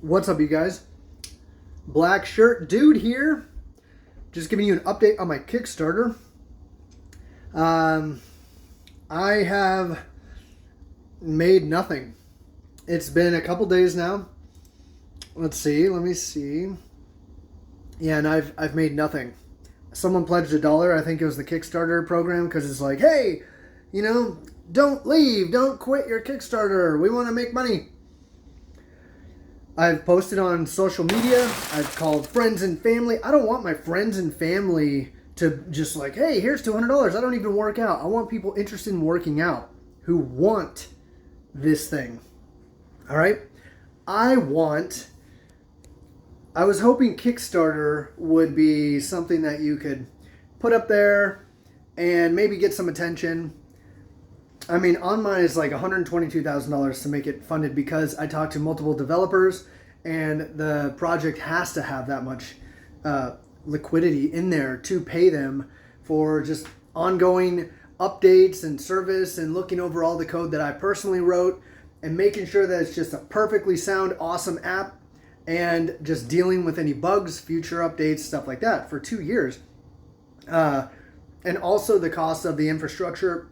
What's up, you guys? Black shirt dude here. Just giving you an update on my Kickstarter. I have made nothing. It's been a couple days now. Let me see. Yeah, and I've made nothing. Someone pledged $1. I think it was the Kickstarter program, because it's like, hey, don't leave, don't quit your Kickstarter. We want to make money. I've posted on social media. I've called friends and family. I don't want my friends and family to just like, hey, here's $200. I don't even work out. I want people interested in working out who want this thing. All right? I was hoping Kickstarter would be something that you could put up there and maybe get some attention. I mean, on mine is like $122,000 to make it funded, because I talked to multiple developers and the project has to have that much liquidity in there to pay them for just ongoing updates and service and looking over all the code that I personally wrote and making sure that it's just a perfectly sound, awesome app, and just dealing with any bugs, future updates, stuff like that for 2 years. And also the cost of the infrastructure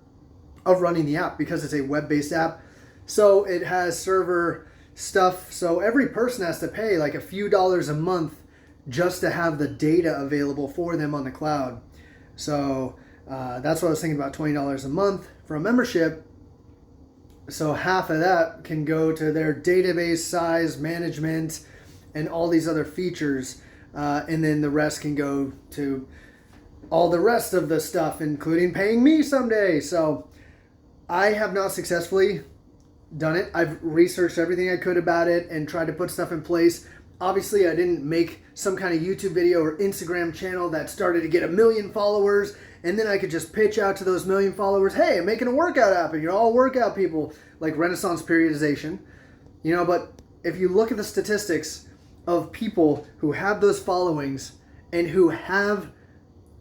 of running the app, because it's a web-based app. So it has server stuff. So every person has to pay like a few dollars a month just to have the data available for them on the cloud. So that's what I was thinking about, $20 a month for a membership. So half of that can go to their database size management and all these other features. And then the rest can go to all the rest of the stuff, including paying me someday. So I have not successfully done it. I've researched everything I could about it and tried to put stuff in place. Obviously, I didn't make some kind of YouTube video or Instagram channel that started to get 1 million followers, and then I could just pitch out to those 1 million followers, hey, I'm making a workout app, and you're all workout people, like Renaissance periodization. But if you look at the statistics of people who have those followings and who have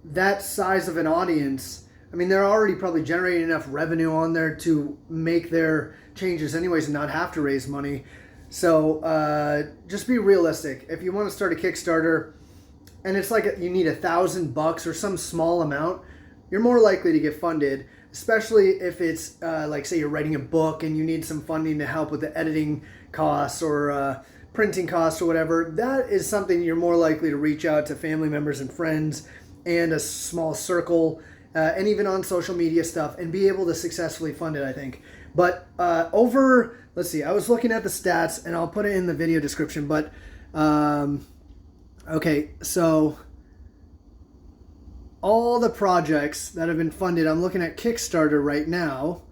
that size of an audience, I mean, they're already probably generating enough revenue on there to make their changes anyways and not have to raise money. So just be realistic. If you want to start a Kickstarter and it's like you need $1,000 or some small amount, you're more likely to get funded, especially if it's like, say you're writing a book and you need some funding to help with the editing costs or printing costs or whatever. That is something you're more likely to reach out to family members and friends and a small circle, and even on social media stuff, and be able to successfully fund it, I think. But let's see, I was looking at the stats, and I'll put it in the video description, but okay, so all the projects that have been funded, I'm looking at Kickstarter right now,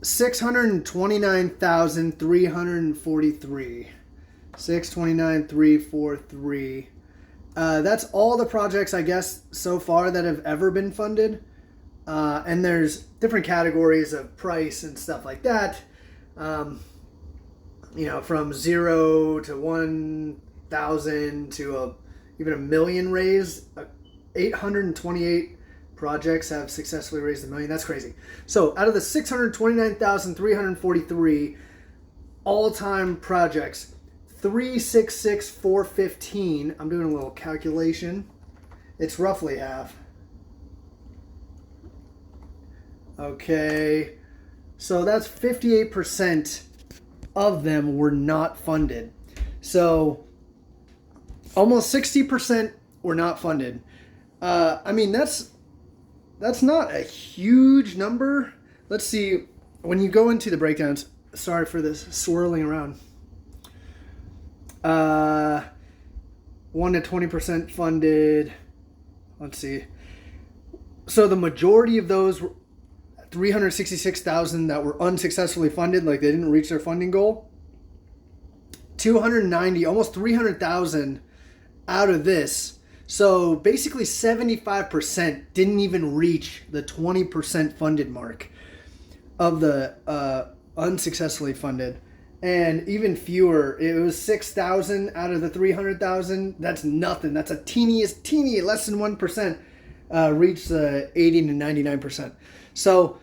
629,343. 629,343. That's all the projects, I guess, so far that have ever been funded. And there's different categories of price and stuff like that. From 0 to 1,000 to even 1 million raised. 828 projects have successfully raised $1 million. That's crazy. So out of the 629,343 all-time projects, 366,415. I'm doing a little calculation. It's roughly half. Okay. So that's 58% of them were not funded. So almost 60% were not funded. I mean, that's not a huge number. Let's see. When you go into the breakdowns, sorry for this swirling around. 1 to 20% funded. Let's see. So the majority of those were 366,000 that were unsuccessfully funded, like they didn't reach their funding goal. 290, almost 300,000 out of this. So basically 75% didn't even reach the 20% funded mark of the unsuccessfully funded. And even fewer, it was 6,000 out of the 300,000. That's nothing. That's a teeny, less than 1%, reached the 80 to 99%. So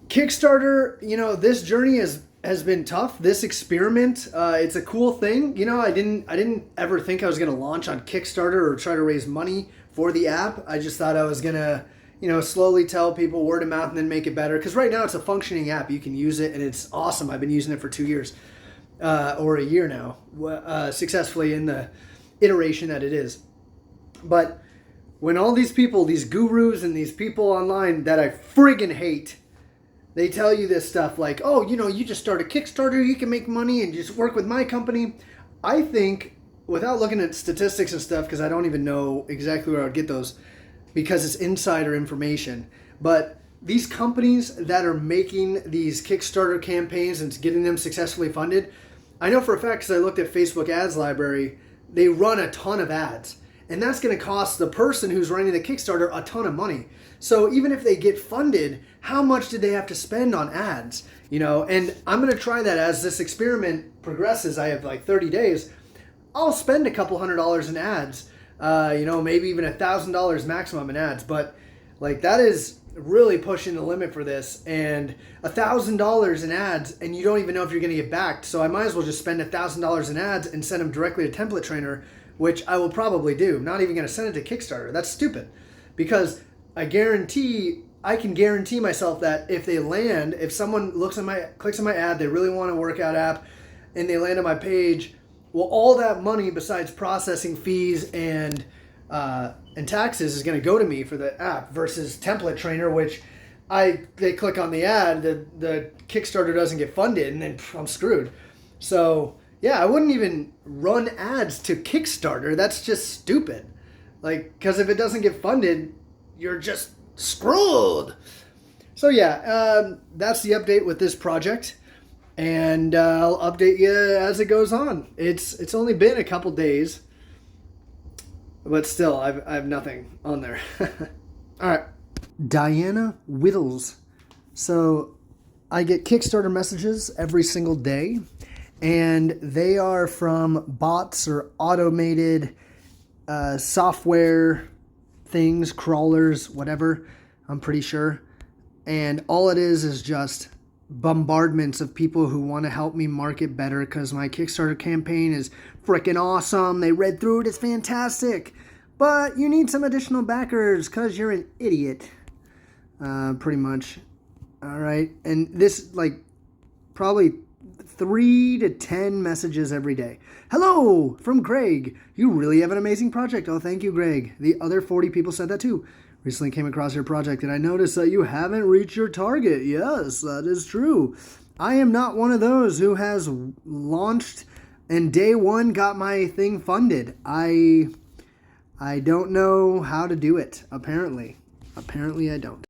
Kickstarter, this journey has been tough. This experiment, it's a cool thing. You know, I didn't ever think I was going to launch on Kickstarter or try to raise money for the app. I just thought I was going to, you know, slowly tell people word of mouth and then make it better. Because right now it's a functioning app. You can use it and it's awesome. I've been using it for 2 years or a year now, successfully in the iteration that it is. But when all these people, these gurus and these people online that I friggin' hate, they tell you this stuff like, oh, you know, you just start a Kickstarter, you can make money and just work with my company. I think, without looking at statistics and stuff, because I don't even know exactly where I would get those, because it's insider information, but these companies that are making these Kickstarter campaigns and getting them successfully funded, I know for a fact, because I looked at Facebook ads library, they run a ton of ads. And that's going to cost the person who's running the Kickstarter a ton of money. So even if they get funded, how much did they have to spend on ads? You know, and I'm going to try that as this experiment progresses. I have like 30 days. I'll spend a couple $100 in ads, you know, maybe even $1,000 maximum in ads. But like that is really pushing the limit for this. And $1,000 in ads, and you don't even know if you're going to get backed. So I might as well just spend $1,000 in ads and send them directly to Template Trainer, which I will probably do. I'm not even going to send it to Kickstarter. That's stupid. Because I can guarantee myself that if they land, if someone clicks on my ad, they really want a workout app, and they land on my page, well, all that money besides processing fees and taxes is going to go to me for the app versus Template Trainer, which they click on the ad, the Kickstarter doesn't get funded, and then I'm screwed. So yeah, I wouldn't even run ads to Kickstarter. That's just stupid. Like, because if it doesn't get funded, you're just screwed. So yeah, that's the update with this project. And I'll update you as it goes on. It's only been a couple days, but still, I have nothing on there. All right. Diana Whittles. So I get Kickstarter messages every single day. And they are from bots or automated software things, crawlers, whatever, I'm pretty sure. And all it is just bombardments of people who want to help me market better because my Kickstarter campaign is freaking awesome. They read through it. It's fantastic. But you need some additional backers because you're an idiot. Pretty much. All right. And this, like, probably 3 to 10 messages every day. Hello, from Greg. You really have an amazing project. Oh, thank you, Greg. The other 40 people said that too. Recently came across your project and I noticed that you haven't reached your target. Yes, that is true. I am not one of those who has launched and day one got my thing funded. I don't know how to do it, apparently. Apparently I don't.